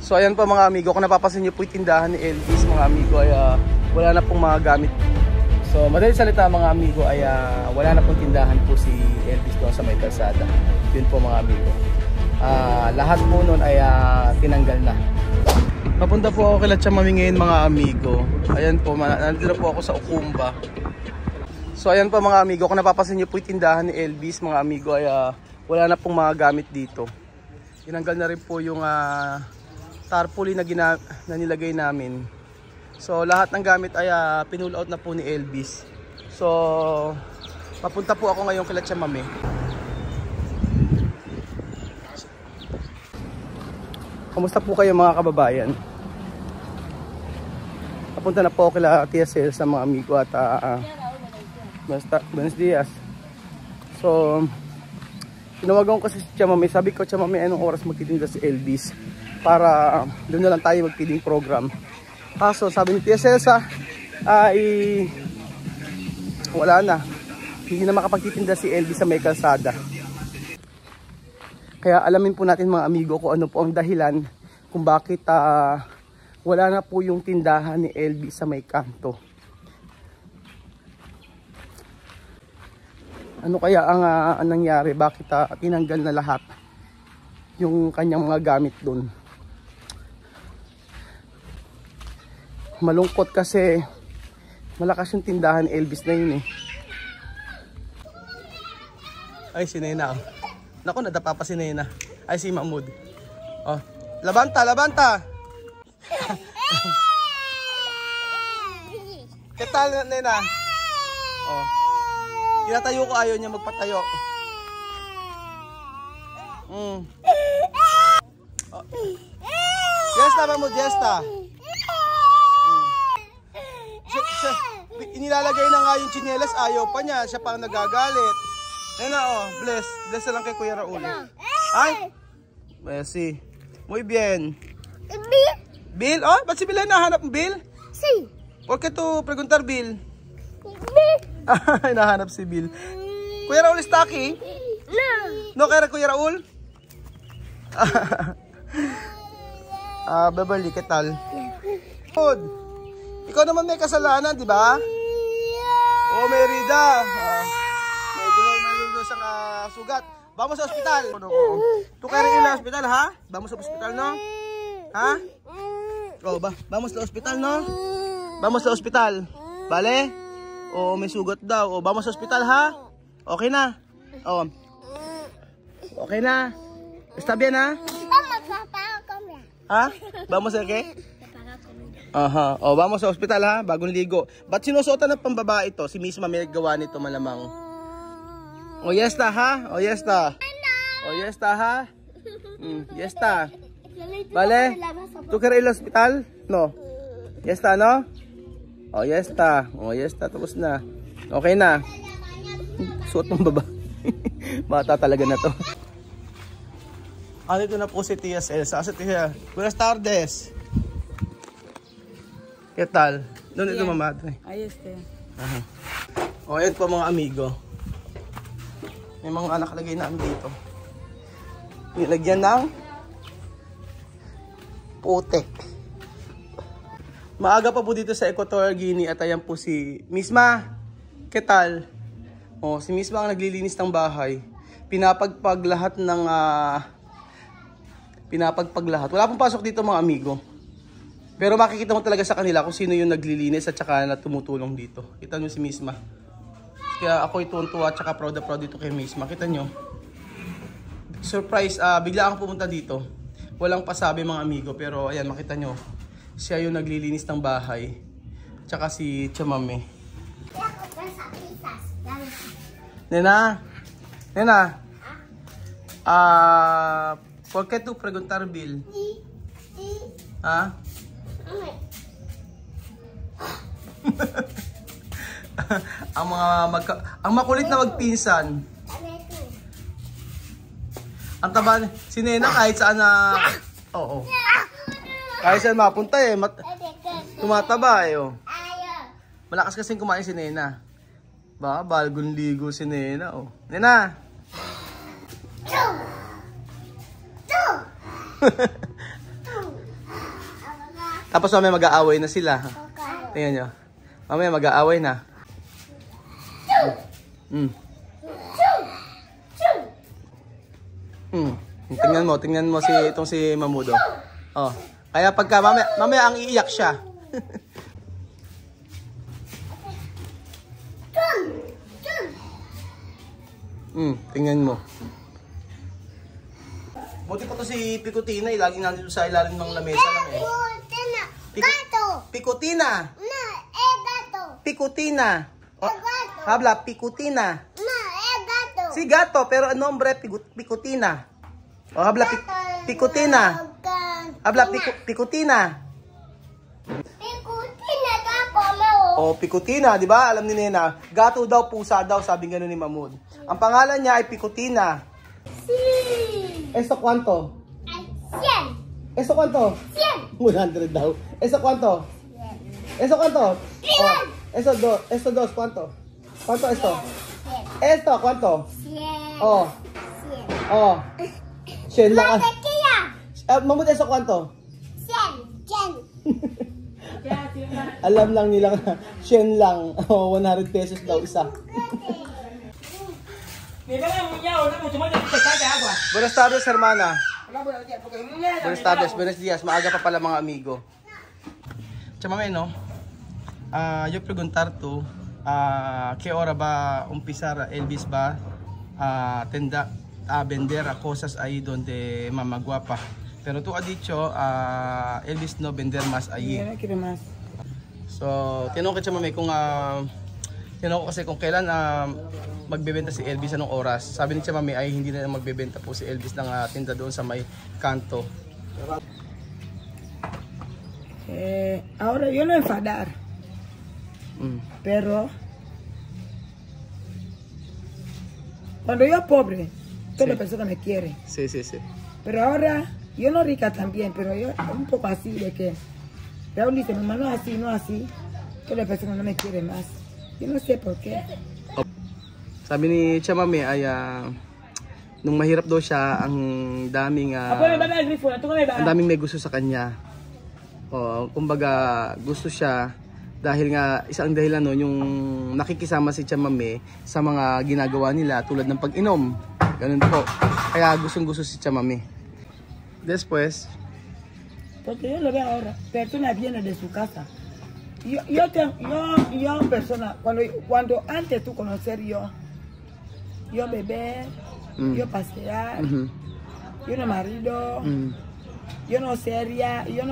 So ayan po mga amigo, kung napapansin nyo po yung tindahan ni Elvis mga amigo ay wala na pong mga gamit. So madaling salita mga amigo ay wala na pong tindahan po si Elvis doon sa may kalsada. Yun po mga amigo. Lahat po nun ay tinanggal na. Papunta po ako kila Chamami ngayon mga amigo. Ayan po, nandito po ako sa Ukumba. So ayan po mga amigo, kung napapansin nyo po yung tindahan ni Elvis mga amigo ay wala na pong mga gamit dito. Tinanggal na rin po yung tarpaulin na nilagay namin. So lahat ng gamit ay pinull out na po ni Elvis. So papunta po ako ngayon kila Chamami. Kamusta po kayo mga kababayan? Papunta na po ako kila TSL sa mga amigo at buenos dias. So tinawagan ko kasi si Chamami. Sabi ko, Chamami, anong oras magtitinda si Elvis para doon na lang tayo mag-feeding program. Kaso sabi ni TSL ay wala na, hindi na makapagtitinda si Elvis sa may kalsada. Kaya alamin po natin mga amigo kung ano po ang dahilan kung bakit wala na po yung tindahan ni Elvis sa may kanto. Ano kaya ang nangyari? Bakit tinanggal na lahat yung kanyang mga gamit doon? Malungkot kasi malakas yung tindahan ni Elvis na yun eh. Ay, si Nena. Naku, nadapa pa si Nena. Ay, si Mahmoud. Oh, labanta, labanta. Ketal, Nena. Oh. Tinatayo ko, ayaw niya magpatayo. Oh. Siesta, Mahmoud, siesta. Inilalagay na nga yung tsinelas, ayaw pa niya. Siya pa nagagalit. Nena, oh, bless. Bless na lang kay Kuya Raul. Ay! Messi. Muy bien. Bill? Bill? Oh, ba't si Bill ay nahanap ng Bill? Si. ¿Por qué tú preguntar Bill? Bill. Ay, nahanap si Bill. Kuya Raul está aquí? No. No kaya Kuya Raul? Beverly, ¿qué tal? Good. Ikaw naman may kasalanan, di ba? Oh, Merida. May sa sugat. Vamos sa ospital. Tu kaya rin na ospital, ha? Vamos sa ospital, no? Ha? Oh, vamos sa ospital, no? Vamos sa ospital. Vale? Oh, may sugat daw. Oh, vamos sa ospital, ha? Okay na? Oh. Okay na? Está bien, ha? Ha? Vamos sa okay? Aha. Oh, vamos sa ospital, ha? Bagong ligo. Ba't sinusuotan ng pambabae ito? Si misma may gawa nito malamang. Oh, yesta, ha? Oh, yesta. Oh, yesta, ha? Yesta. Vale? ¿Tú quieres ir al hospital? No. Yesta, no? Oh, yesta. Oh, yesta. Tapos na. Okay na. Suot ng baba. Bata talaga na to. Dito na po si Tia Elsa. Si Tia. Buenas tardes. ¿Qué tal? ¿Dónde tu mamá? Ahí este. Aha. O, ayan po mga amigo. May mga nakalagay namin dito. Nilagyan ng putek. Maaga pa po dito sa Equatorial Guinea at ayan po si Misma. ¿Qué tal? O, si Misma ang naglilinis ng bahay. Pinapagpag lahat ng pinapagpag lahat. Wala pong pasok dito mga amigo. Pero makikita mo talaga sa kanila kung sino yung naglilinis at saka na tumutulong dito. Kita nyo si Misma. Kaya ako tuwan-tuwa at saka proud na proud dito kay Misma. Kita nyo. Surprise, bigla akong pumunta dito. Walang pasabi mga amigo. Pero ayan, makita nyo. Siya yung naglilinis ng bahay. Tsaka si Chamami. Nena. Nena. ¿Por qué tú preguntar Bill? Ha? ang makulit na magpinsan. Ang taba si Nena kahit saan na oo. Kahit saan mapunta eh, tumataba eh oh. Malakas kasing kumain si Nena. Ba, balgon ligo si Nena oh. Nena. Tapos mamaya mag-aaway na sila. Tingnan nyo. Mamaya mag-aaway na. Tingnan mo itong si Mamudo. Oh. Kaya pagka mamaya ang iiyak siya. Tingnan mo. Buti pa to si Picotina, laging nandito sa ilalim ng lamesa lang eh. Picotina. Picotina. Oh, habla, Picotina. Si gato, pero ang nombre Picotina. Oh, habla Picotina. Habla Picotina. Oh, Picotina, di ba? Alam ni Nena, gato daw, pusa daw, sabi gano'n ni Mamud. Ang pangalan niya ay Picotina. ¿Esto cuánto? 100. ¿Esto cuánto? 100. 100 daw. ¿Esto cuánto? 100. ¿Esto cuánto? 100. Oh, esto dos, ¿cuánto? ¿Cuánto esto? 100. ¿Esto cuánto? 100. Oh. 100. Oh. 100 lang. Mamud, ¿esto cuánto? 100. 100. Alam lang nila 100 lang. Oh, 100 pesos daw isa. Buenas tardes, hermana. Buenos días. Maaga pa pala mga amigo. Chamame, no? Yo preguntar tú, ¿qué hora va a empezar Elvis va a vender a cosas ahí donde Mama Guapa? Pero tú has dicho, Elvis no vender más allí. So, tinanong ko Chamame kung tinanong ko kasi kung kailan magbebenta si Elvis, anong oras. Sabi ni Chamame ay hindi na magbebenta po si Elvis ng tinda doon sa may kanto. Ahora yo no enfadar, pero cuando yo pobre, toda persona me quiere. Sí, sí, sí. Pero ahora yo no rica también, pero yo un poco así de que Raúl dice, mamá no así, no así, toda persona no me quiere más. Yo no sé por qué. Sabi ni Chamame ay nung mahirap daw siya, ang daming may gusto sa kanya. Kumbaga gusto siya dahil nga isang dahilan no, yung nakikisama si Chamame sa mga ginagawa nila tulad ng pag-inom. Ganun po. Kaya gustong-gusto si Chamame. Después, porque yo lo veo ahora, persona viene de su casa. Yo persona, cuando antes tú conocer yo beber, yo pasear, yo no marido, yo no seria, yo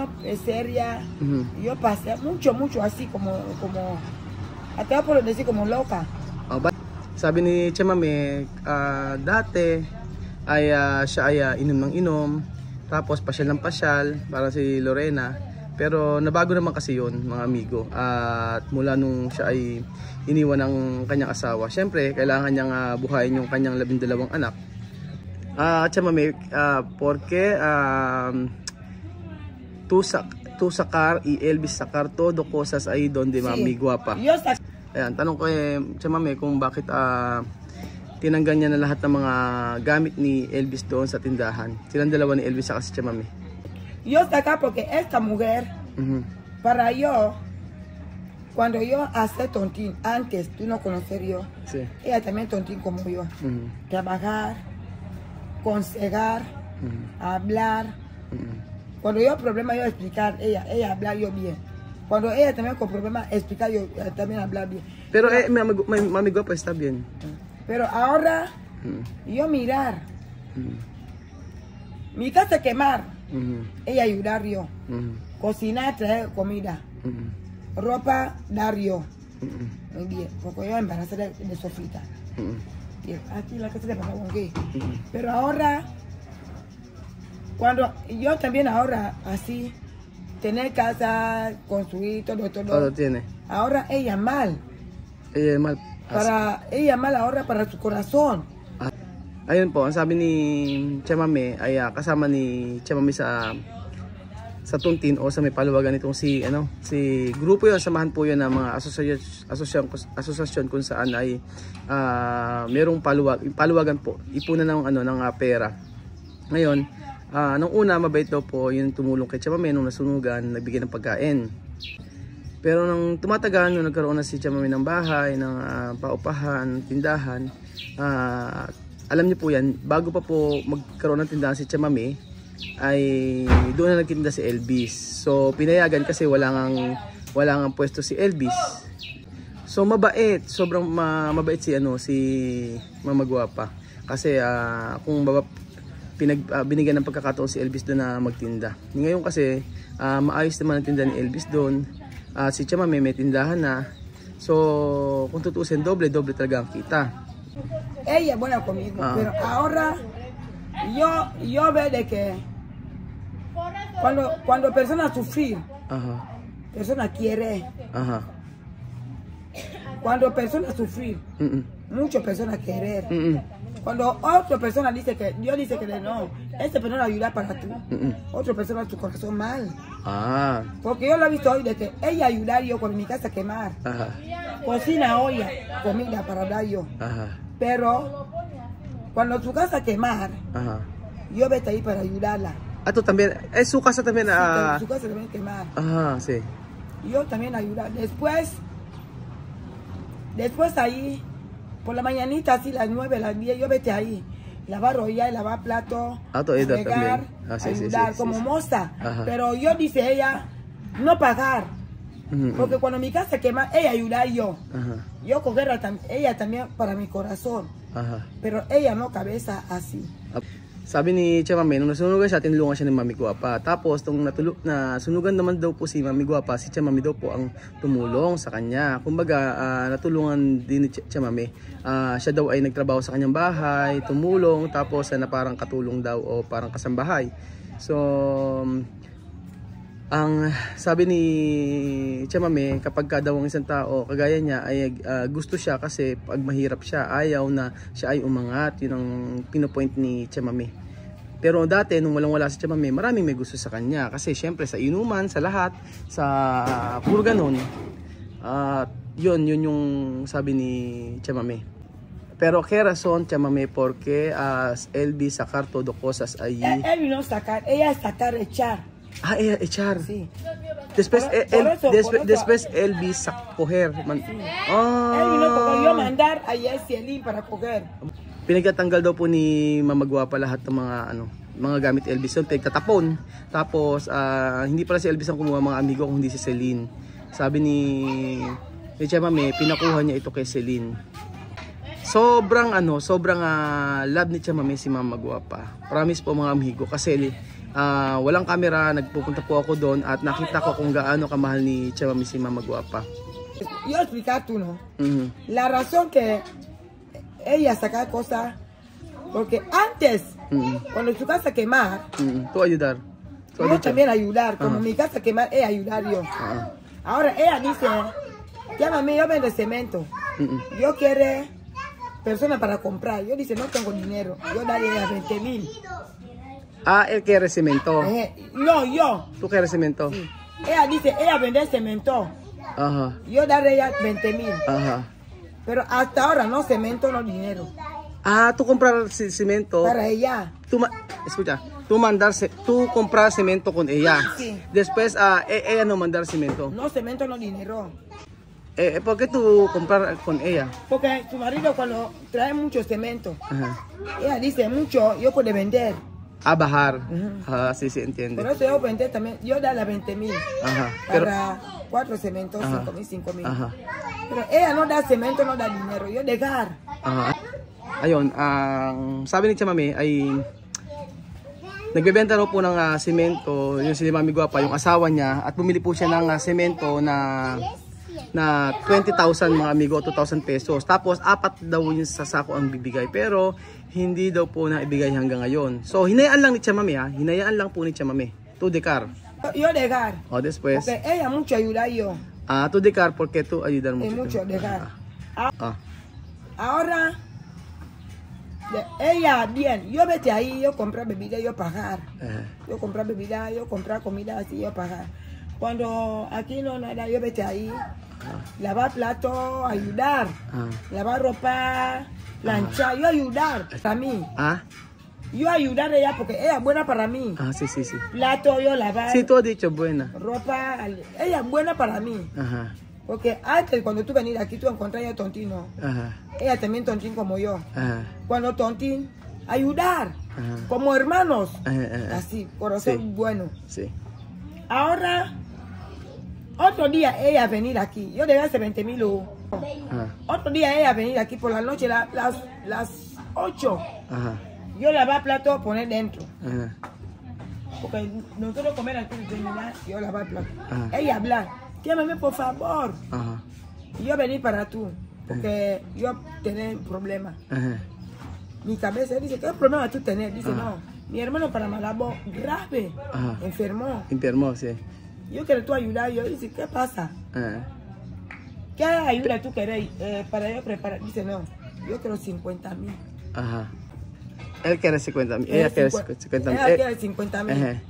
pasear mucho así como hasta por decir como loca. Sabi ni Chamame, dati ay siya ay inom ng inom, tapos pasyal ng pasyal, parang si Lorena. Pero nabago naman kasi yun mga amigo, at mula nung siya ay iniwan ng kanyang asawa, syempre kailangan niyang buhayin yung kanyang 12 anak. Chamame, porque tú sacar y Elvis sacar todo cosas ahí donde Mami Guapa. Ayan, tanong ko Chamame kung bakit tinanggal niya na lahat ng mga gamit ni Elvis doon sa tindahan. Silang dalawa ni Elvis sa si Chamame. Yo estoy acá porque esta mujer, para yo, cuando yo hace tontín, antes tú no conocer yo, sí, ella también tontín como yo. Trabajar, aconsejar, hablar. Cuando yo problema yo explicar, ella hablar yo bien. Cuando ella también con problema explicar yo también hablar bien. Pero Mami Guapa está bien. Pero ahora yo mirar, mi casa quemar. Ella ayudar yo, cocinar, traer comida, ropa, dar yo. Muy bien, porque yo embarazada de Sofita. Bien, aquí la casa de papá Bongue. Pero ahora, cuando yo también ahora así, tener casa, construir todo. Todo tiene. Ahora ella mal. Ella mal. Ella mal ahora para su corazón. Ayun po, ang sabi ni Chamame ay kasama ni Chamame sa Tuntin o sa may paluwagan nitong si grupo yun, samahan po yun ng mga asosasyon kung saan ay merong paluwagan po, ipunan ng ng pera. Ngayon, Nung una, mabait daw po yung tumulong kay Chamame nung nasunugan, nagbigay ng pagkain. Pero nung tumatagal, nung nagkaroon na si Chamame ng bahay, ng paupahan, tindahan, alam niyo po yan, bago pa po magkaroon ng tindahan si Chamame, ay doon na nagtinda si Elvis. So pinayagan kasi wala ngang pwesto si Elvis. So mabait, sobrang mabait si Mama Guapa. Kasi kung binigyan ng pagkakataon si Elvis doon na magtinda. Ngayon kasi maayos naman ang tinda ni Elvis doon. Si Chamame may tindahan na. So kung tutusin, doble talaga ang kita. Ella es buena conmigo, pero ahora yo veo de que cuando personas sufrir, personas quiere. Cuando personas sufrir, muchas personas querer. Cuando otra persona dice que Dios dice que no, esa persona ayuda para tú, otra persona tu corazón mal. Porque yo lo he visto hoy de que ella ayudar yo con mi casa quemar, cocina olla, comida para dar yo. Pero cuando tu casa quemar, yo vete ahí para ayudarla. Tú también, es su casa también. Sí, su casa también quemar. Sí. Yo también ayudar. Después ahí, por la mañanita, así las 9, las 10, yo vete ahí. Lavar olla, lavar plato, regar, ayudar como moza. Pero yo dice ella, no pagar. Porque cuando mi casa quema, ella ayuda yo. Yo coger ella también para mi corazón. Pero ella no cabeza así. Sabi ni Chamame, nung nasunugan siya, tinulungan siya ni Mami Guapa. Tapos, nung nasunugan naman daw po si Mami Guapa, si Chamame daw po ang tumulong sa kanya. Kumbaga, natulungan din ni Chamame. Siya daw ay nagtrabaho sa kanyang bahay, tumulong, tapos na parang katulong daw o parang kasambahay. So, ang sabi ni Chamame, kapag daw ang isang tao, kagaya niya, ay gusto siya kasi pag mahirap siya, ayaw na siya ay umangat. Yun ang pinopoint ni Chamame. Pero dati, nung walang-wala si Chamame, maraming may gusto sa kanya. Kasi syempre sa inuman, sa lahat, sa puro ganun. Yun yung sabi ni Chamame. Pero ¿qué razón, Chamame? Porque Elvis sacar todo cosas allí. Él no sacar, ella sacar, echar. Ella echar. Sí. Después después Elvis coger. Él vino porque yo mandar a Yeselin para coger. Pinagtatanggal daw po ni Mama Guapa lahat ng mga gamit Elvis. Yung tatapon. Tapos hindi pala si Elvis ang kumuha, mga amigo, kundi si Celine. Sabi ni Chamame, pinakuha niya ito kay Celine. Sobrang love ni Chamame si Mama Guapa. Promise po mga amigo, kasi walang camera, nagpupunta po ako doon at nakita ko kung gaano kamahal ni Chamame si Mama Guapa. Yo explicar tú, ¿no? La razón que ella saca cosas, porque antes, cuando su casa quemar, tú ayudar. Yo también ayudar, como mi casa quemar, ella ayudar yo. Ahora ella dice, llámame, yo vendo cemento. Yo quiero personas para comprar. Yo dice, no tengo dinero, yo daría 20,000. Él quiere cemento. No, yo. ¿Tú quieres cemento? Sí. Ella dice, ella vende cemento. Yo daré ella 20,000. Pero hasta ahora no cemento, no dinero. Tú comprar cemento. Para ella. Escucha, tú comprar cemento con ella. Sí. Después, ella no mandar cemento. No cemento, no dinero. ¿Por qué tú comprar con ella? Porque su marido cuando trae mucho cemento, ella dice mucho, yo puedo vender. Bajar. Sí, entiende. Por eso yo vender también, yo da las 20,000. Para 4 cementos, 5,000. Pero ella no da cemento, no da dinero, yo dejar. Ayun, sabi ni Chamame ay nagbebenta raw po ng semento, yung si Mami Guapa, yung asawa niya, at bumili po siya ng semento na 20,000 mga amigo, 2,000 pesos. Tapos 4 daw yung sasako ang bibigay, pero hindi daw po na ibigay hanggang ngayon. So hinayaan lang ni Chamame, hinayaan lang po ni Chamame. Tu decar. Yo dejar. Después. Porque ella mucho ayuda yo. Tu decar porque tú ayudar mucho. Mucho dejar. Ahora ella bien, yo vete ahí, yo comprar bebida, yo pagar. Yo comprar bebida, yo comprar comida así, yo pagar. Cuando aquí no nada, yo vete ahí, lavar plato, ayudar, lavar ropa, planchar, yo ayudar a mí. yo ayudar a ella porque ella es buena para mí. Ah, sí, sí, sí. Plato yo lavar. Sí, tú has dicho buena. Ropa, ella es buena para mí. Ajá. Porque antes cuando tú venís aquí tú encontrás a Tontino. Ajá. Ella también tontín como yo. Ajá. Cuando tontín, ayudar. Ajá. Como hermanos. Ajá. Así, corazón Sí. bueno. Sí. Ahora, otro día ella venir aquí. Yo debía hacer 20,000 Ajá. Otro día ella venir aquí por la noche, las 8. Ajá. Yo lavar plato, poner dentro. Ajá. Porque nosotros comer antes de terminar, yo lavar plato. Ajá. Ella habla, llámame por favor. Ajá. Y yo venir para tú, porque yo tengo problemas. Ajá. Mi cabeza dice, ¿qué problema tú tenés? Dice, Ajá. no, mi hermano para Malabo, grave, Ajá. enfermó. Enfermó, sí. Yo quiero tú ayudar. Yo dice, ¿qué pasa? Ajá. ¿Qué ayuda tú querés para yo preparar? Dice, no, yo quiero 50,000. Ajá. Él quiere 50,000. Ella quiere 50,000. Ella quiere 50,000. Ajá.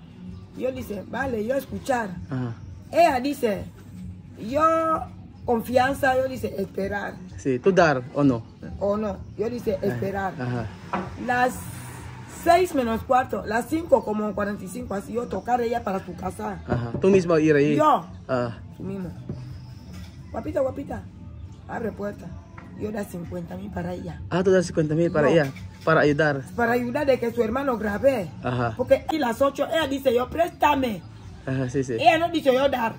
Yo dice, vale, yo escuchar. Ajá. Ella dice, yo confianza, yo dice, esperar. Sí, ¿tú dar o no? O no, yo dice, esperar. Ajá. Las 6 menos cuarto, las 5 como 45, así yo tocar ella para tu casa. Ajá. ¿Tú mismo ir ahí? Yo, Ah. tú mismo. Guapita, guapita, abre puerta. Yo da 50,000 para ella. Ah, tú das 50,000 para No. ella, para ayudar. Para ayudar de que su hermano grave. Ajá. Porque aquí las 8, ella dice, yo préstame. Ajá, sí, sí. Ella no dice yo dar.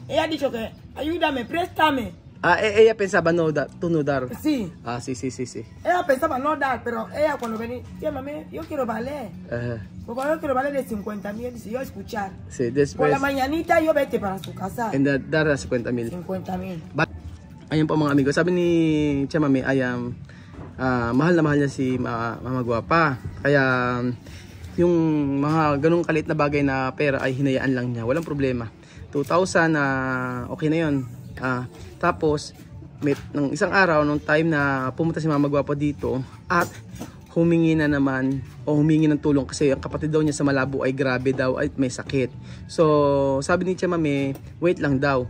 Ella ha dicho que ayúdame, préstame. Ah, ella pensaba no dar, tú no dar. Sí. Ah, sí, sí, sí, sí. Ella pensaba no dar, pero ella cuando venía, llámame, yo quiero valer. Ajá. Porque yo quiero valer de 50,000, dice yo escuchar. Sí, Por después, la mañanita yo vete para su casa. dar a 50,000. 50,000. Ayun po mga amigo, sabi ni Chamami ay mahal na mahal niya si Mama Guapa. Kaya yung mga ganung kalit na bagay na pera ay hinayaan lang niya. Walang problema. 2,000 okay na yun. Tapos, ng isang araw, nung time na pumunta si Mama Guapa dito at humingi na naman o humingi ng tulong kasi ang kapatid daw niya sa Malabo ay grabe daw at may sakit. So, sabi ni Chamami, wait lang daw.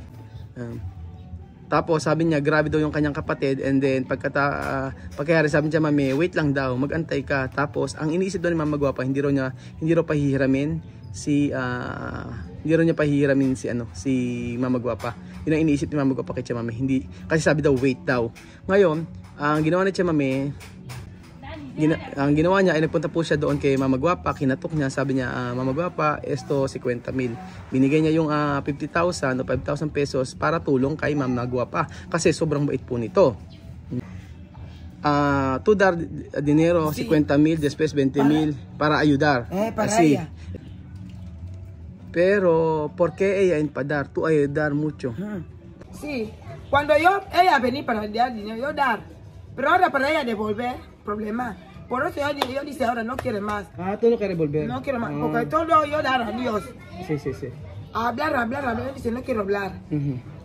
Tapos sabi niya grabe daw yung kanyang kapatid and then pagkayari sabi niya mami wait lang daw magantay ka. Tapos ang iniisip daw ni Mama Guapa hindi raw pahihiramin si si Mama Guapa. Yun ang iniisip ni Mama Guapa kay Chamami, hindi kasi sabi daw wait daw. Ngayon ang ginawa ni Chamami, ang ginawa niya ay nagpunta po siya doon kay Mama Guapa, kinatok niya, sabi niya, Mama Guapa, esto 50,000. Binigay niya yung 50,000 o 5,000 pesos para tulong kay Mama Guapa kasi sobrang bait po nito. Tú dar dinero, sí. 50,000, después 20,000 para ayudar. Para así. ella. Pero, ¿por qué ella empadar? Tú ayudar mucho. Sí, cuando ella venía para dar dinero, yo dar. Pero ahora para ella devolver, problema. Por eso yo dice ahora no quiere más. Tú no quieres volver. No quiero más, porque todo yo dar a Dios. Sí, sí, sí. Hablar, dice no quiero hablar.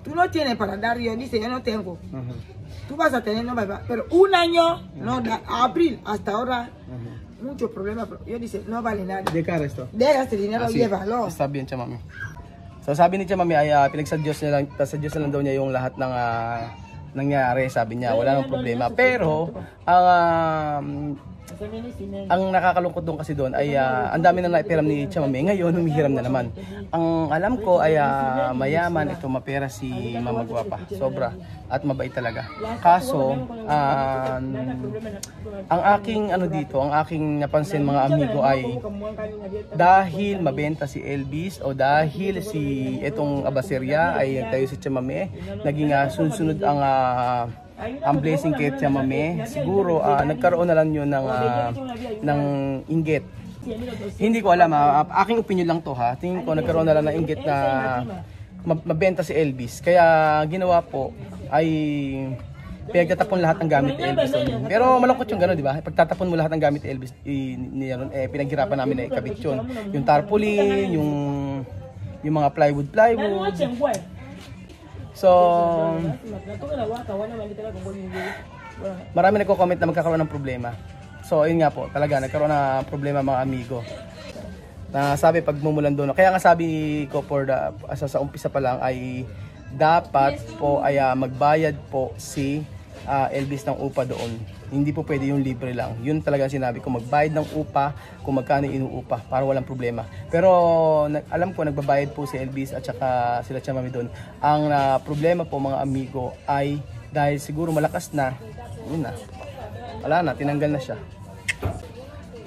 Tú no tienes para dar, yo dice yo no tengo. Tú vas a tener, no va, pero un año, no da, abril hasta ahora, mucho problema. Yo dice no vale nada. De cara esto. Deja este dinero, llévalo. Está bien, Chamami. So sabi ni Chamami ay sa Diyos na lang daw niya yung lahat ng nangyari, sabi niya, wala nang problema. Pero ang nakakalungkot doon kasi doon ay ang dami na naipiram ni Chamami. Ngayon humihiram na naman. Ang alam ko ay mayaman ito, mapera si Mama Guapa. Sobra at mabait talaga. Kaso ang aking ang aking napansin mga amigo ay dahil mabenta si Elvis o dahil si itong abaserya ay nagtayo si Chamami, naging sunod ang blessing kay Chamami. Siguro nagkaroon na lang yun ng inggit. Hindi ko alam, aking opinion lang to ha. Tingin ko nagkaroon na lang ng inggit na mabenta si Elvis. Kaya ginawa po ay pinagtatapon lahat ng gamit ni Elvis. Pero malungkot yung gano'n, di ba? Pagtatapon mo lahat ng gamit ni Elvis, pinaghirapan namin na ikabit yun. Yung tarpaulin, yung mga plywood. So, marami nagko-comment na magkakaroon ng problema. So, yun nga po, talaga, nagkaroon ng problema mga amigo. Na sabi, pag mumulan doon. Kaya nga sabi ko, sa umpisa pa lang, ay dapat po ay magbayad po si Elvis ng upa doon. Hindi po pwede yung libre lang. Yun talaga sinabi ko, magbayad ng upa kung magkano inuupa para walang problema. Pero alam ko nagbabayad po si Elvis at saka sila Tia Mami doon. Ang problema po mga amigo ay dahil siguro malakas na, yun na. Wala na, tinanggal na siya.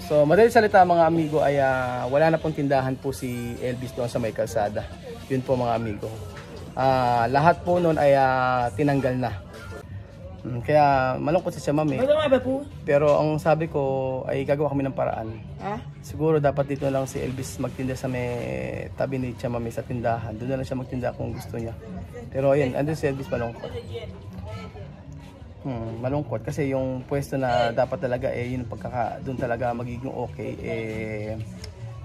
So madaling salita mga amigo ay wala na pong tindahan po si Elvis doon sa may kalsada. Yun po mga amigo. Lahat po noon ay tinanggal na. Kaya malungkot si Tia Mami. Pero ang sabi ko ay gagawa kami ng paraan. Siguro dapat dito lang si Elvis magtinda sa may tabi ni Tia Mami sa tindahan. Doon na lang siya magtinda kung gusto niya. Pero ayun, andun si Elvis malungkot. Malungkot kasi yung pwesto na dapat talaga yun doon talaga magiging okay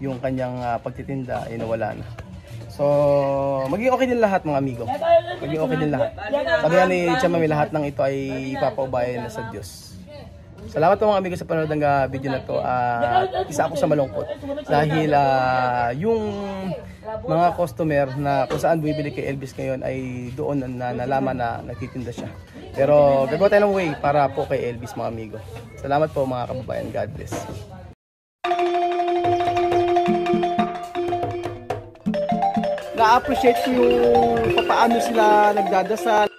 yung kanyang pagtitinda nawala na. So, maging okay din lahat mga amigo. Maging okay din lahat. Sabi ni Tia Mami, lahat ng ito ay ipapaubayan na sa Diyos. Salamat po mga amigo sa panonood ng video na to. Isa ako sa malungkot. Dahil yung mga customer na kung saan bumibili kay Elvis ngayon ay doon na nalaman na nagtitinda siya. Pero gagawa tayo ng way para po kay Elvis mga amigo. Salamat po mga kababayan. God bless. Na-appreciate ko yung paano sila nagdadasal.